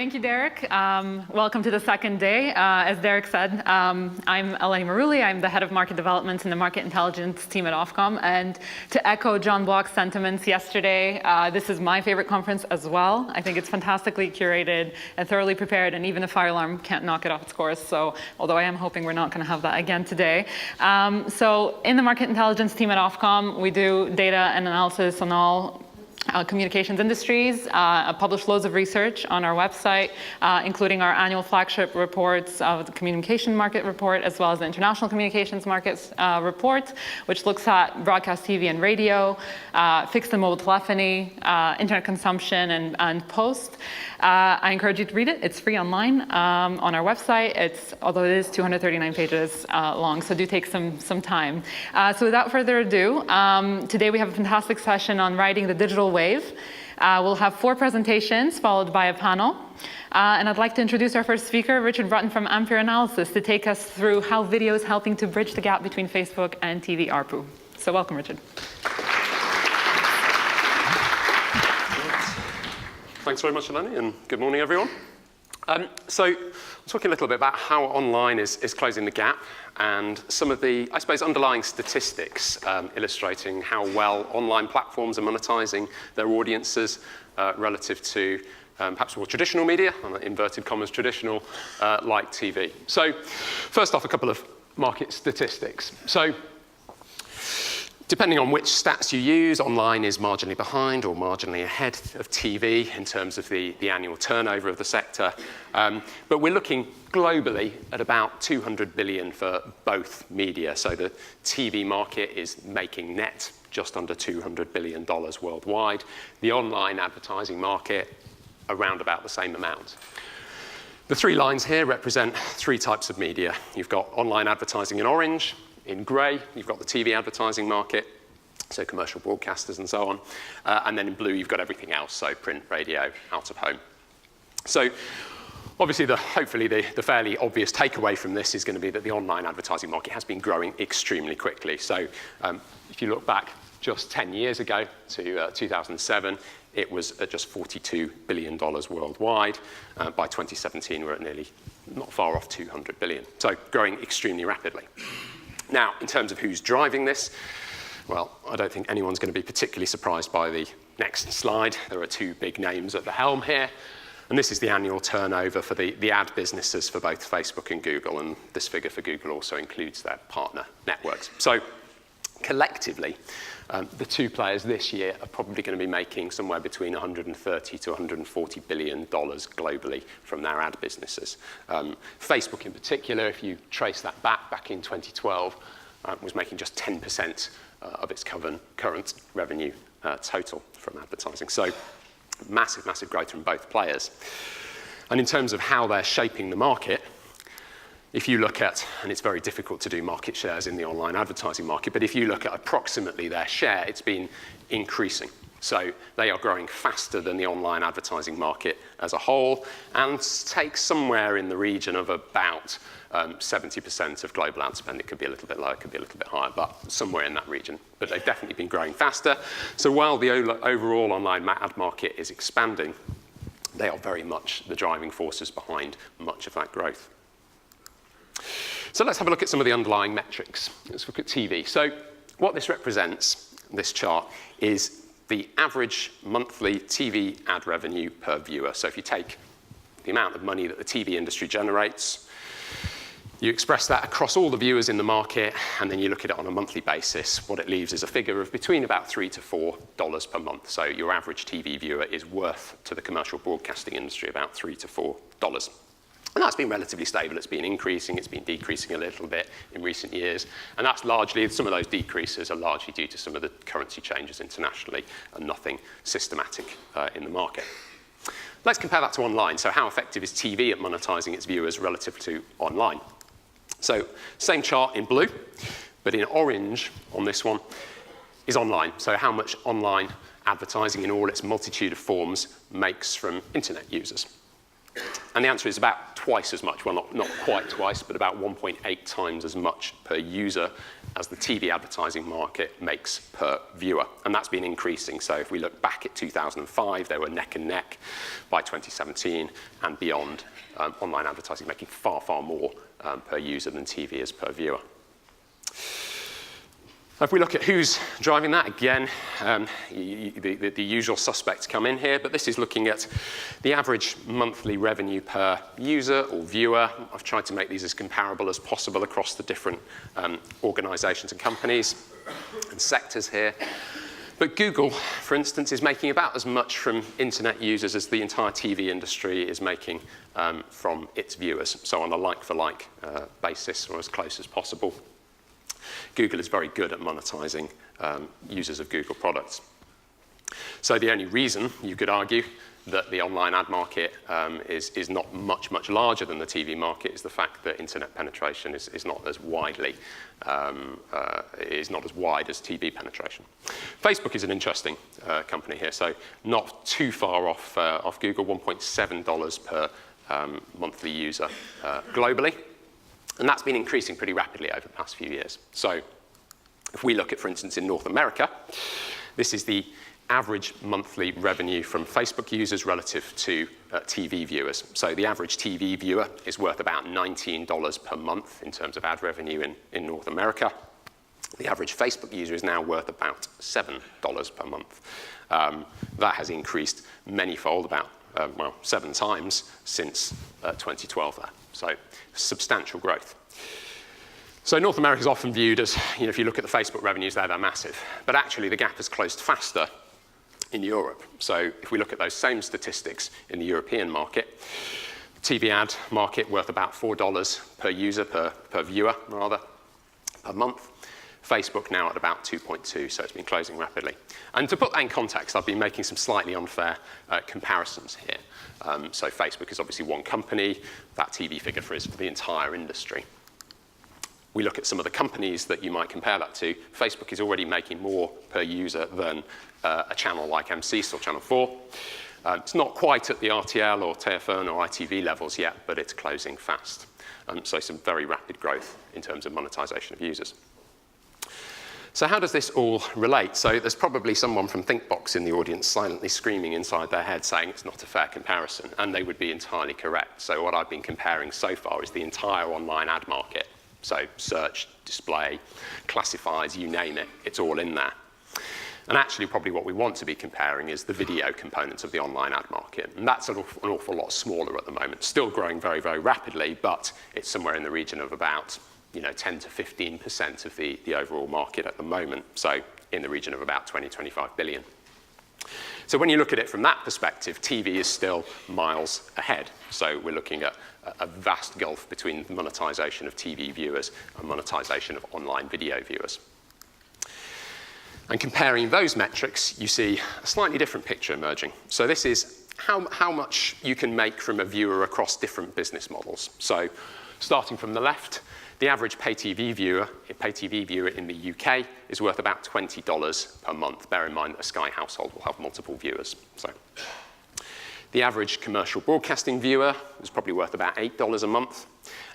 Thank you, Derek. Welcome to the second day. As Derek said, I'm Eleni Maruli. I'm the head of market development in the market intelligence team at Ofcom. And to echo John Block's sentiments yesterday, this is my favorite conference as well. I think it's fantastically curated and thoroughly prepared, and even the fire alarm can't knock it off its course. So, although I am hoping we're not going to have that again today. So in the market intelligence team at Ofcom, we do data and analysis on all communications industries, publish loads of research on our website, including our annual flagship reports of the communication market report, as well as the international communications markets report, which looks at broadcast TV and radio, fixed and mobile telephony, internet consumption, and post. I encourage you to read it. It's free online on our website. Although it is 239 pages long, so do take some time. So without further ado, today we have a fantastic session on riding the digital wave. We'll have 4 presentations followed by a panel. And I'd like to introduce our first speaker, Richard Broughton from Ampere Analysis, to take us through how video is helping to bridge the gap between Facebook and TV ARPU. So welcome, Richard. Thanks very much, Eleni, and good morning, everyone. So I'm talking a little bit about how online is closing the gap and some of the, I suppose, underlying statistics illustrating how well online platforms are monetizing their audiences relative to perhaps more traditional media, inverted commas traditional, like TV. So first off, a couple of market statistics. So depending on which stats you use, online is marginally behind or marginally ahead of TV in terms of the annual turnover of the sector. But we're looking globally at about 200 billion for both media. So the TV market is making net just under $200 billion worldwide. The online advertising market, around about the same amount. The 3 lines here represent 3 types of media. You've got online advertising in orange. In grey, you've got the TV advertising market, so commercial broadcasters and so on. And then in blue, you've got everything else, so print, radio, out of home. So obviously, hopefully the fairly obvious takeaway from this is going to be that the online advertising market has been growing extremely quickly. So if you look back just 10 years ago to 2007, it was at just $42 billion worldwide. By 2017, we're at nearly not far off 200 billion. So growing extremely rapidly. Now, in terms of who's driving this, well, I don't think anyone's going to be particularly surprised by the next slide. There are 2 big names at the helm here. And this is the annual turnover for the ad businesses for both Facebook and Google. And this figure for Google also includes their partner networks. So collectively, the 2 players this year are probably going to be making somewhere between $130 to $140 billion globally from their ad businesses. Facebook in particular, if you trace that back in 2012, was making just 10% of its current revenue total from advertising. So massive, massive growth from both players. And in terms of how they're shaping the market, if you look at, and it's very difficult to do market shares in the online advertising market, but if you look at approximately their share, it's been increasing. So they are growing faster than the online advertising market as a whole and take somewhere in the region of about 70% of global ad spend. It could be a little bit lower, it could be a little bit higher, but somewhere in that region. But they've definitely been growing faster. So while the overall online ad market is expanding, they are very much the driving forces behind much of that growth. So let's have a look at some of the underlying metrics. Let's look at TV. So what this represents, this chart, is the average monthly TV ad revenue per viewer. So if you take the amount of money that the TV industry generates, you express that across all the viewers in the market, and then you look at it on a monthly basis. What it leaves is a figure of between about $3 to $4 per month. So your average TV viewer is worth to the commercial broadcasting industry about $3 to $4. And that's been relatively stable. It's been increasing. It's been decreasing a little bit in recent years. And that's largely, some of those decreases are largely due to some of the currency changes internationally and nothing systematic in the market. Let's compare that to online. So how effective is TV at monetizing its viewers relative to online? So same chart in blue, but in orange on this one is online. So how much online advertising in all its multitude of forms makes from internet users. And the answer is about twice as much, well, not quite twice, but about 1.8 times as much per user as the TV advertising market makes per viewer. And that's been increasing. So if we look back at 2005, they were neck and neck. By 2017 and beyond, online advertising making far, far more per user than TV is per viewer. If we look at who's driving that, again, the usual suspects come in here, but this is looking at the average monthly revenue per user or viewer. I've tried to make these as comparable as possible across the different organizations and companies and sectors here. But Google, for instance, is making about as much from internet users as the entire TV industry is making from its viewers. So on a like-for-like basis, or as close as possible. Google is very good at monetizing users of Google products. So the only reason you could argue that the online ad market is not much, much larger than the TV market is the fact that internet penetration is not as widely, is not as wide as TV penetration. Facebook is an interesting company here, so not too far off Google, $1.7 per monthly user globally. And that's been increasing pretty rapidly over the past few years. So if we look at, for instance, in North America, this is the average monthly revenue from Facebook users relative to TV viewers. So the average TV viewer is worth about $19 per month in terms of ad revenue in North America. The average Facebook user is now worth about $7 per month. That has increased manyfold, about 7 times since 2012 there. So substantial growth. So North America is often viewed as, if you look at the Facebook revenues there, they're massive. But actually, the gap has closed faster in Europe. So if we look at those same statistics in the European market, TV ad market worth about $4 per user, per viewer, rather, per month. Facebook now at about 2.2, so it's been closing rapidly. And to put that in context, I've been making some slightly unfair comparisons here. So Facebook is obviously one company. That TV figure is for the entire industry. We look at some of the companies that you might compare that to. Facebook is already making more per user than a channel like M6 or Channel 4. It's not quite at the RTL or TF1 or ITV levels yet, but it's closing fast. So some very rapid growth in terms of monetization of users. So how does this all relate? So there's probably someone from ThinkBox in the audience silently screaming inside their head saying it's not a fair comparison, and they would be entirely correct. So what I've been comparing so far is the entire online ad market. So search, display, classifieds, you name it, it's all in there. And actually probably what we want to be comparing is the video components of the online ad market. And that's an awful lot smaller at the moment. Still growing very, very rapidly, but it's somewhere in the region of about 10 to 15% of the overall market at the moment. So in the region of about 20, 25 billion. So when you look at it from that perspective, TV is still miles ahead. So we're looking at a vast gulf between the monetization of TV viewers and monetization of online video viewers. And comparing those metrics, you see a slightly different picture emerging. So this is how much you can make from a viewer across different business models. So starting from the left, the average pay TV viewer in the UK is worth about $20 per month. Bear in mind that a Sky household will have multiple viewers. So the average commercial broadcasting viewer is probably worth about $8 a month.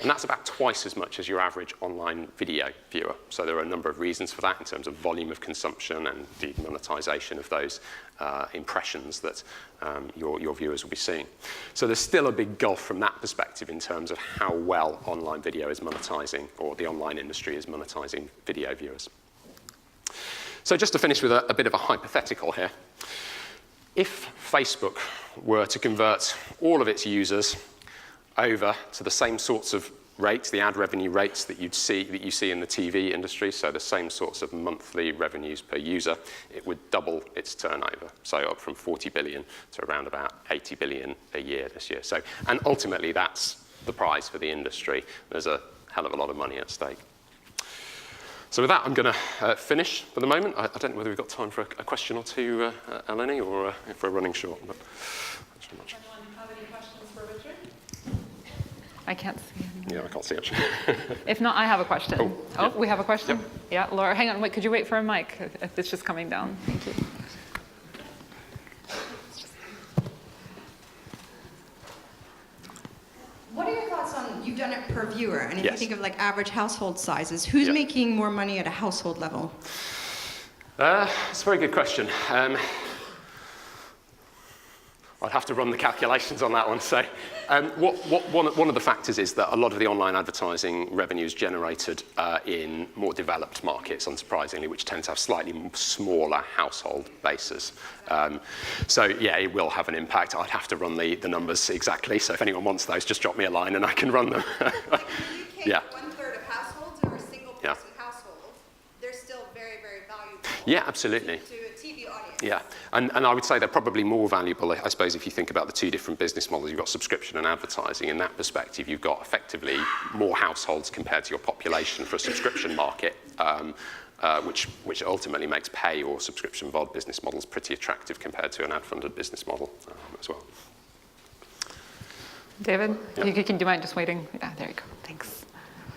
And that's about twice as much as your average online video viewer. So there are a number of reasons for that in terms of volume of consumption and the monetization of those impressions that your viewers will be seeing. So there's still a big gulf from that perspective in terms of how well online video is monetizing, or the online industry is monetizing video viewers. So just to finish with a bit of a hypothetical here. If Facebook were to convert all of its users over to the same sorts of rates, the ad revenue rates that you see in the TV industry, so the same sorts of monthly revenues per user, it would double its turnover, so up from 40 billion to around about 80 billion a year this year. So, and ultimately, that's the prize for the industry. There's a hell of a lot of money at stake. So with that, I'm going to finish for the moment. I don't know whether we've got time for a question or two, Eleni, or if we're running short. But thanks very much. Anyone have any questions for Richard? I can't see anyone. Yeah, I can't see actually. If not, I have a question. Oh, we have a question? Yep. Yeah, Laura, hang on. Wait, could you wait for a mic? If it's just coming down. Thank you. if Yes. you think of like average household sizes, who's Yeah. making more money at a household level? It's a very good question. I'd have to run the calculations on that one. So one of the factors is that a lot of the online advertising revenue is generated in more developed markets, unsurprisingly, which tend to have slightly smaller household bases. So yeah, it will have an impact. I'd have to run the numbers exactly. So if anyone wants those, just drop me a line and I can run them. Yeah. 1/3 of households or a single person household, they're still very, very valuable. Yeah, absolutely. To a TV audience. Yeah, and I would say they're probably more valuable, I suppose, if you think about the two different business models. You've got subscription and advertising. In that perspective, you've got effectively more households compared to your population for a subscription market, which ultimately makes pay or subscription VOD business models pretty attractive compared to an ad-funded business model as well. David, Yeah. do you mind just waiting? Yeah, there you go. Thanks.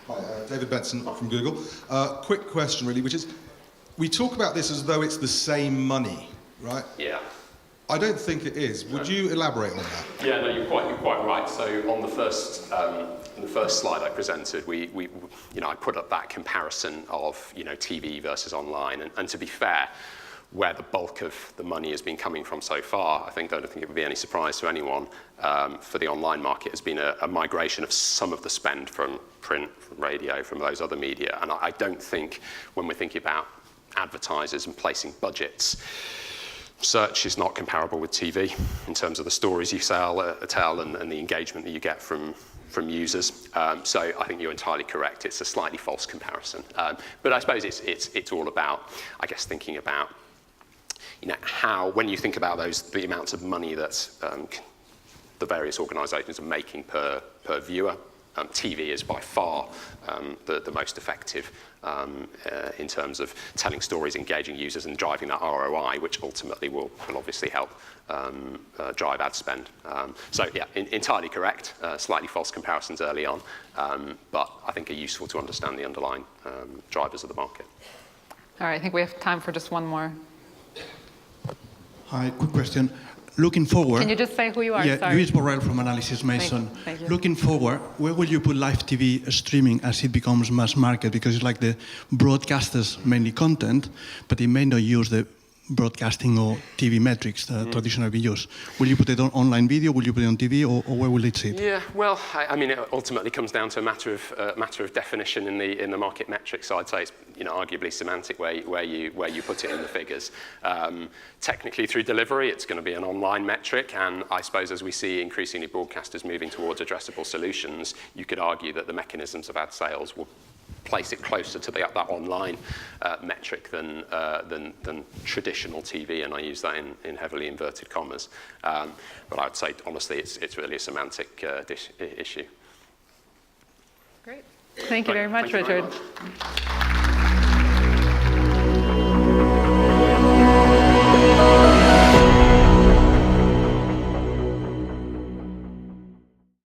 Hi, David Benson from Google. Quick question, really, which is, we talk about this as though it's the same money, right? Yeah. I don't think it is. Would you elaborate on that? Yeah, no, you're quite right. So on the first slide I presented, I put up that comparison of TV versus online, and to be fair, where the bulk of the money has been coming from so far, I don't think it would be any surprise to anyone for the online market has been a migration of some of the spend from print, from radio, from those other media, and I don't think when we're thinking about advertisers and placing budgets, search is not comparable with TV in terms of the stories you tell and the engagement that you get from users. So I think you're entirely correct. It's a slightly false comparison. But I suppose it's all about, I guess, thinking about how, when you think about the amounts of money that the various organisations are making per viewer, TV is by far the most effective in terms of telling stories, engaging users, and driving that ROI, which ultimately will obviously help drive ad spend. So yeah, entirely correct. Slightly false comparisons early on, but I think are useful to understand the underlying drivers of the market. All right, I think we have time for just one more. Hi, quick question. Looking forward... Can you just say who you are? Yeah, Sorry. Luis Borrell from Analysis Mason. Thank you. Looking forward, where will you put live TV streaming as it becomes mass market? Because it's like the broadcasters mainly content, but it may not use the broadcasting or TV metrics that traditionally we use. Will you put it on online video? Will you put it on TV, or where will it sit? Yeah, well, I mean, it ultimately comes down to a matter of definition in the market metrics. So I'd say it's arguably semantic where you put it in the figures. Technically, through delivery, it's going to be an online metric, and I suppose as we see increasingly broadcasters moving towards addressable solutions, you could argue that the mechanisms of ad sales will place it closer to that online metric than traditional TV, and I use that in heavily inverted commas. But I would say, honestly, it's really a semantic issue. Great. Thank you very much, Thank you very Richard. much.